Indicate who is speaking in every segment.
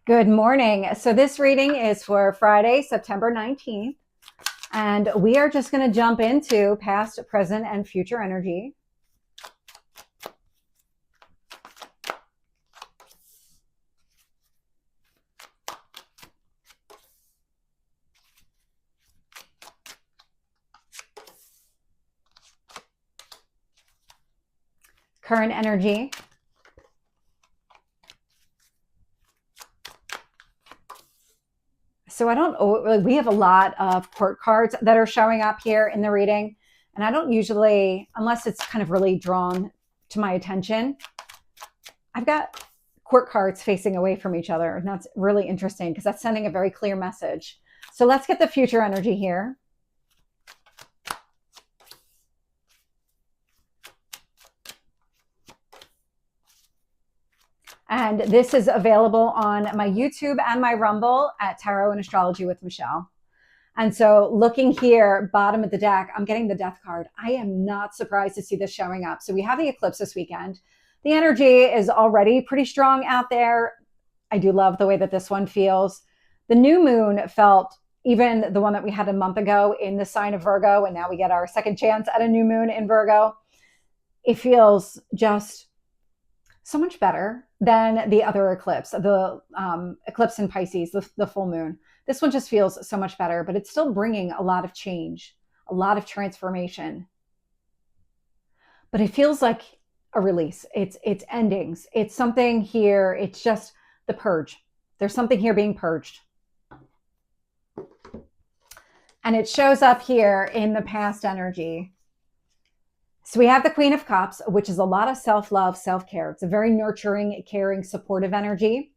Speaker 1: Good morning. So this reading is for Friday, September 19th, and we are just going to jump into past, present, and future energy. Current energy. So we have a lot of court cards that are showing up here in the reading. And I don't usually, unless it's kind of really drawn to my attention, I've got court cards facing away from each other. And that's really interesting because that's sending a very clear message. So let's get the future energy here. And this is available on my YouTube and my Rumble at Tarot and Astrology with Michelle. And so looking here, bottom of the deck, I'm getting the Death card. I am not surprised to see this showing up. So we have the eclipse this weekend. The energy is already pretty strong out there. I do love the way that this one feels. The new moon felt, even the one that we had a month ago, in the sign of Virgo, and now we get our second chance at a new moon in Virgo. It feels just so much better than the other eclipse, the eclipse in Pisces, the full moon. This one just feels so much better, but it's still bringing a lot of change, a lot of transformation. But it feels like a release. It's endings. It's something here. It's just the purge. There's something here being purged. And it shows up here in the past energy. So we have the Queen of Cups, which is a lot of self-love, self-care. It's a very nurturing, caring, supportive energy.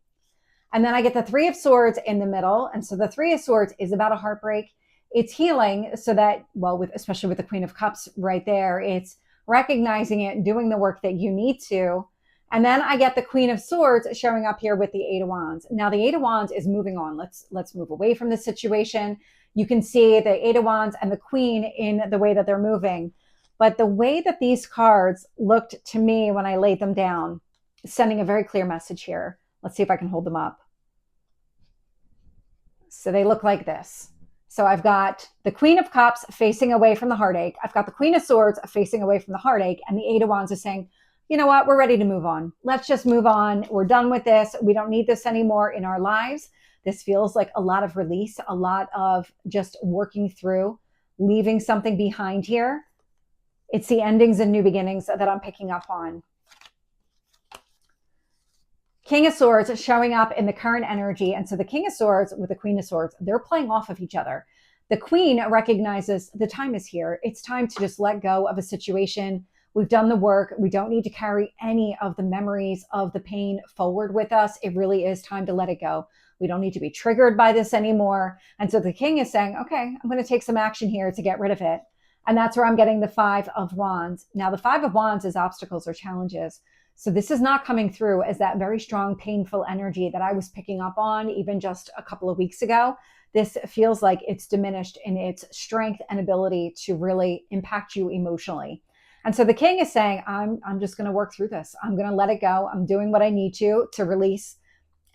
Speaker 1: And then I get the Three of Swords in the middle. And so the Three of Swords is about a heartbreak. It's healing so that, well, especially with the Queen of Cups right there, it's recognizing it, doing the work that you need to. And then I get the Queen of Swords showing up here with the Eight of Wands. Now the Eight of Wands is moving on. Let's move away from this situation. You can see the Eight of Wands and the Queen in the way that they're moving. But the way that these cards looked to me when I laid them down is sending a very clear message here. Let's see if I can hold them up. So they look like this. So I've got the Queen of Cups facing away from the heartache. I've got the Queen of Swords facing away from the heartache. And the Eight of Wands is saying, you know what? We're ready to move on. Let's just move on. We're done with this. We don't need this anymore in our lives. This feels like a lot of release, a lot of just working through, leaving something behind here. It's the endings and new beginnings that I'm picking up on. King of Swords showing up in the current energy. And so the King of Swords with the Queen of Swords, they're playing off of each other. The Queen recognizes the time is here. It's time to just let go of a situation. We've done the work. We don't need to carry any of the memories of the pain forward with us. It really is time to let it go. We don't need to be triggered by this anymore. And so the King is saying, okay, I'm going to take some action here to get rid of it. And that's where I'm getting the Five of Wands. Now, the Five of Wands is obstacles or challenges. So this is not coming through as that very strong, painful energy that I was picking up on even just a couple of weeks ago. This feels like it's diminished in its strength and ability to really impact you emotionally. And so the King is saying, I'm just going to work through this. I'm going to let it go. I'm doing what I need to release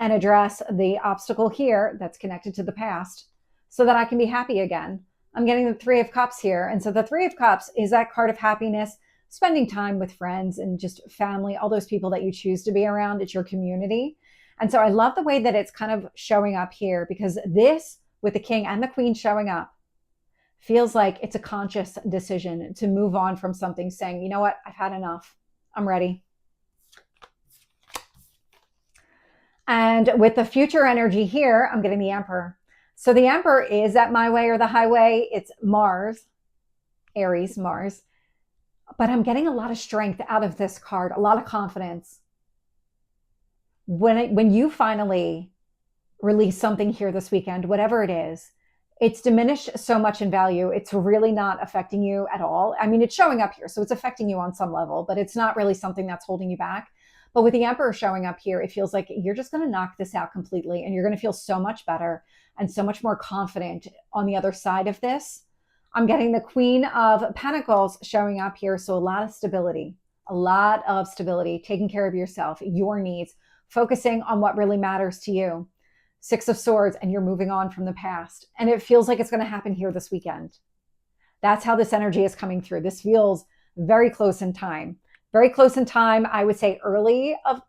Speaker 1: and address the obstacle here that's connected to the past so that I can be happy again. I'm getting the Three of Cups here. And so the Three of Cups is that card of happiness, spending time with friends and just family, all those people that you choose to be around. It's your community. And so I love the way that it's kind of showing up here because this, with the King and the Queen showing up, feels like it's a conscious decision to move on from something, saying, you know what, I've had enough. I'm ready. And with the future energy here, I'm getting the Emperor. So the Emperor is at my way or the highway. It's Mars, Aries, Mars. But I'm getting a lot of strength out of this card, a lot of confidence. When you finally release something here this weekend, whatever it is, it's diminished so much in value. It's really not affecting you at all. I mean, it's showing up here, so it's affecting you on some level, but it's not really something that's holding you back. But with the Emperor showing up here, it feels like you're just going to knock this out completely and you're going to feel so much better and so much more confident on the other side of this. I'm getting the Queen of Pentacles showing up here. So a lot of stability, taking care of yourself, your needs, focusing on what really matters to you. Six of Swords, and you're moving on from the past. And it feels like it's going to happen here this weekend. That's how this energy is coming through. This feels very close in time. Very close in time, I would say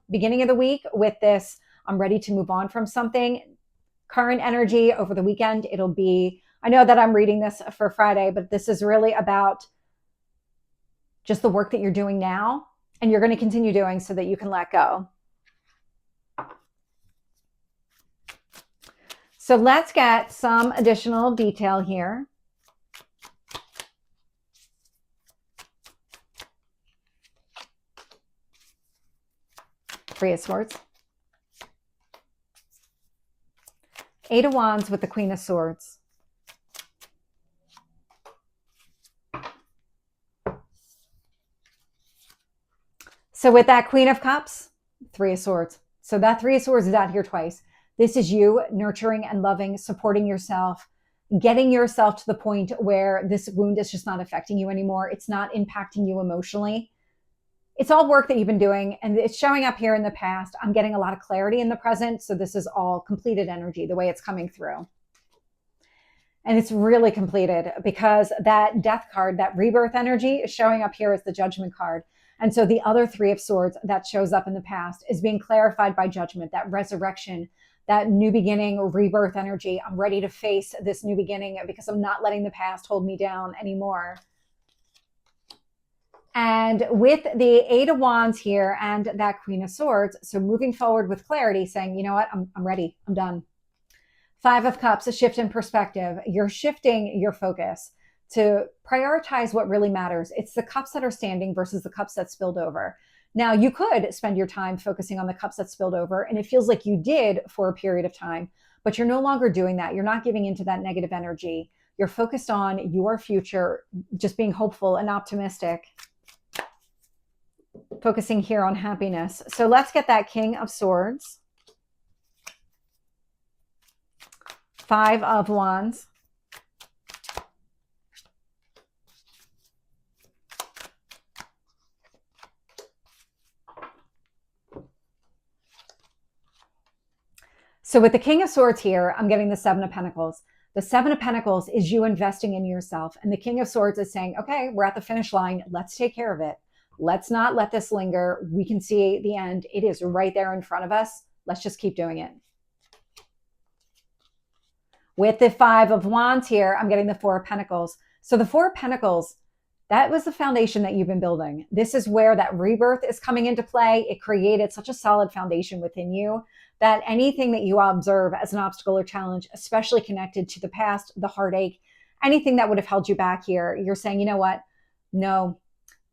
Speaker 1: beginning of the week with this, I'm ready to move on from something. Current energy over the weekend, it'll be, I know that I'm reading this for Friday, but this is really about just the work that you're doing now and you're going to continue doing so that you can let go. So let's get some additional detail here. Three of Swords. Eight of Wands with the Queen of Swords. So with that Queen of Cups, Three of Swords. So that Three of Swords is out here twice. This is you nurturing and loving, supporting yourself, getting yourself to the point where this wound is just not affecting you anymore. It's not impacting you emotionally. It's all work that you've been doing, and it's showing up here in the past. I'm getting a lot of clarity in the present, so this is all completed energy, the way it's coming through. And it's really completed because that Death card, that rebirth energy, is showing up here as the Judgment card. And so the other Three of Swords that shows up in the past is being clarified by Judgment, that resurrection, that new beginning, rebirth energy. I'm ready to face this new beginning because I'm not letting the past hold me down anymore. And with the Eight of Wands here and that Queen of Swords, so moving forward with clarity, saying, you know what, I'm ready, I'm done. Five of Cups, a shift in perspective. You're shifting your focus to prioritize what really matters. It's the cups that are standing versus the cups that spilled over. Now, you could spend your time focusing on the cups that spilled over, and it feels like you did for a period of time, but you're no longer doing that. You're not giving into that negative energy. You're focused on your future, just being hopeful and optimistic. Focusing here on happiness. So let's get that King of Swords. Five of Wands. So with the King of Swords here, I'm getting the Seven of Pentacles. The Seven of Pentacles is you investing in yourself. And the King of Swords is saying, okay, we're at the finish line. Let's take care of it. Let's not let this linger. We can see the end. It is right there in front of us. Let's just keep doing it. With the Five of Wands here, I'm getting the Four of Pentacles. So the Four of Pentacles, that was the foundation that you've been building. This is where that rebirth is coming into play. It created such a solid foundation within you that anything that you observe as an obstacle or challenge, especially connected to the past, the heartache, anything that would have held you back here, you're saying, you know what? No,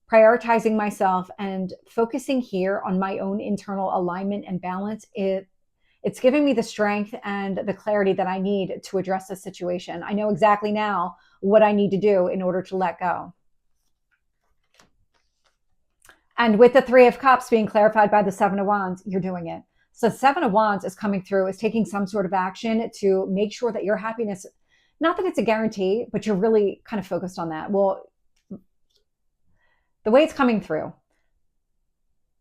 Speaker 1: prioritizing myself and focusing here on my own internal alignment and balance, it's giving me the strength and the clarity that I need to address this situation. I know exactly now what I need to do in order to let go. And with the Three of Cups being clarified by the Seven of Wands, you're doing it. So the Seven of Wands is coming through, is taking some sort of action to make sure that your happiness, not that it's a guarantee, but you're really kind of focused on that. Well, the way it's coming through,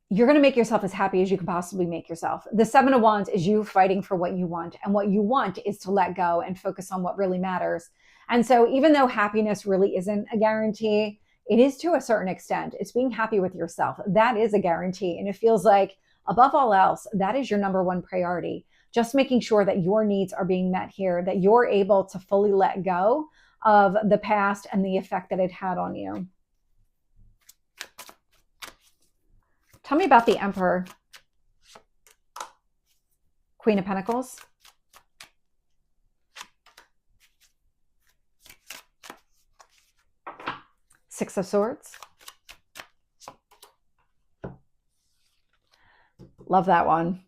Speaker 1: you're going to make yourself as happy as you can possibly make yourself. The Seven of Wands is you fighting for what you want. And what you want is to let go and focus on what really matters. And so even though happiness really isn't a guarantee, it is to a certain extent. It's being happy with yourself. That is a guarantee. And it feels like, above all else, that is your number one priority. Just making sure that your needs are being met here, that you're able to fully let go of the past and the effect that it had on you. Tell me about the Emperor. Queen of Pentacles. Six of Swords. Love that one.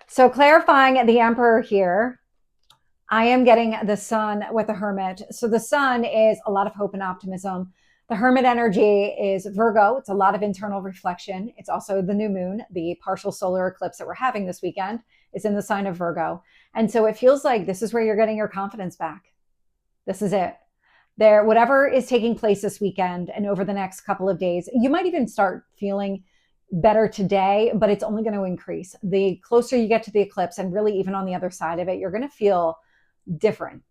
Speaker 1: So clarifying the Emperor here, I am getting the Sun with the Hermit. So the Sun is a lot of hope and optimism. The Hermit energy is Virgo. It's a lot of internal reflection. It's also the new moon. The partial solar eclipse that we're having this weekend is in the sign of Virgo. And so it feels like this is where you're getting your confidence back. This is it. Whatever is taking place this weekend and over the next couple of days, you might even start feeling better today, but it's only going to increase. The closer you get to the eclipse, and really even on the other side of it, you're going to feel different.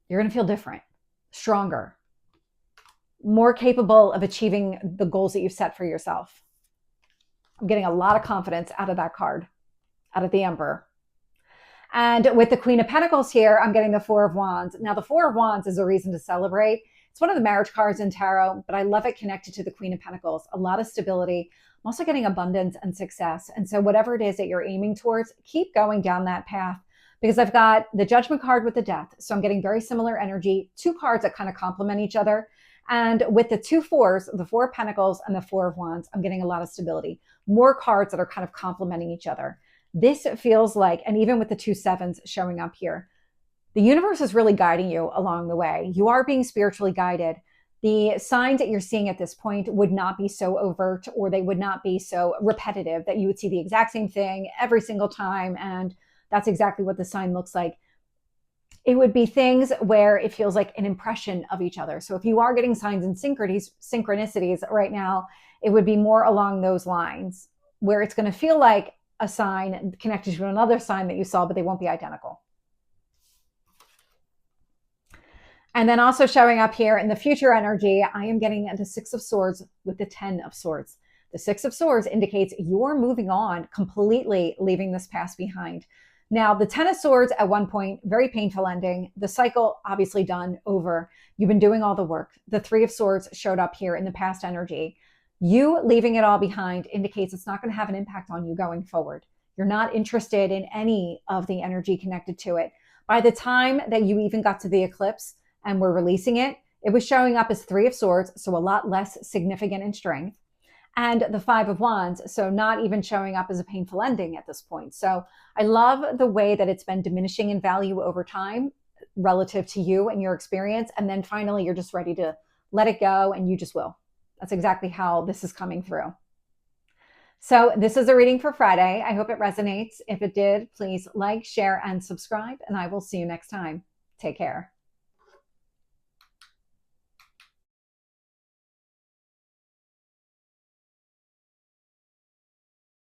Speaker 1: You're going to feel different, stronger, more capable of achieving the goals that you've set for yourself. I'm getting a lot of confidence out of that card, out of the Emperor. And with the Queen of Pentacles here, I'm getting the Four of Wands. Now, the Four of Wands is a reason to celebrate. It's one of the marriage cards in tarot, but I love it connected to the Queen of Pentacles. A lot of stability. I'm also getting abundance and success. And so whatever it is that you're aiming towards, keep going down that path, because I've got the Judgment card with the Death. So I'm getting very similar energy, two cards that kind of complement each other. And with the two fours, the Four of Pentacles and the Four of Wands, I'm getting a lot of stability, more cards that are kind of complementing each other. This feels like, and even with the two sevens showing up here, the universe is really guiding you along the way. You are being spiritually guided. The signs that you're seeing at this point would not be so overt, or they would not be so repetitive that you would see the exact same thing every single time. And that's exactly what the sign looks like. It would be things where it feels like an impression of each other. So if you are getting signs and synchronicities right now, it would be more along those lines, where it's going to feel like a sign connected to another sign that you saw, but they won't be identical. And then also showing up here in the future energy, I am getting the Six of Swords with the Ten of Swords. The Six of Swords indicates you're moving on, completely leaving this past behind. Now, the Ten of Swords at one point, very painful ending. The cycle obviously done, over. You've been doing all the work. The Three of Swords showed up here in the past energy. You leaving it all behind indicates it's not going to have an impact on you going forward. You're not interested in any of the energy connected to it. By the time that you even got to the eclipse and were releasing it, it was showing up as Three of Swords, so a lot less significant in strength. And the Five of Wands, so not even showing up as a painful ending at this point. So I love the way that it's been diminishing in value over time relative to you and your experience. And then finally, you're just ready to let it go, and you just will. That's exactly how this is coming through. So this is a reading for Friday. I hope it resonates. If it did, please like, share, and subscribe, and I will see you next time. Take care.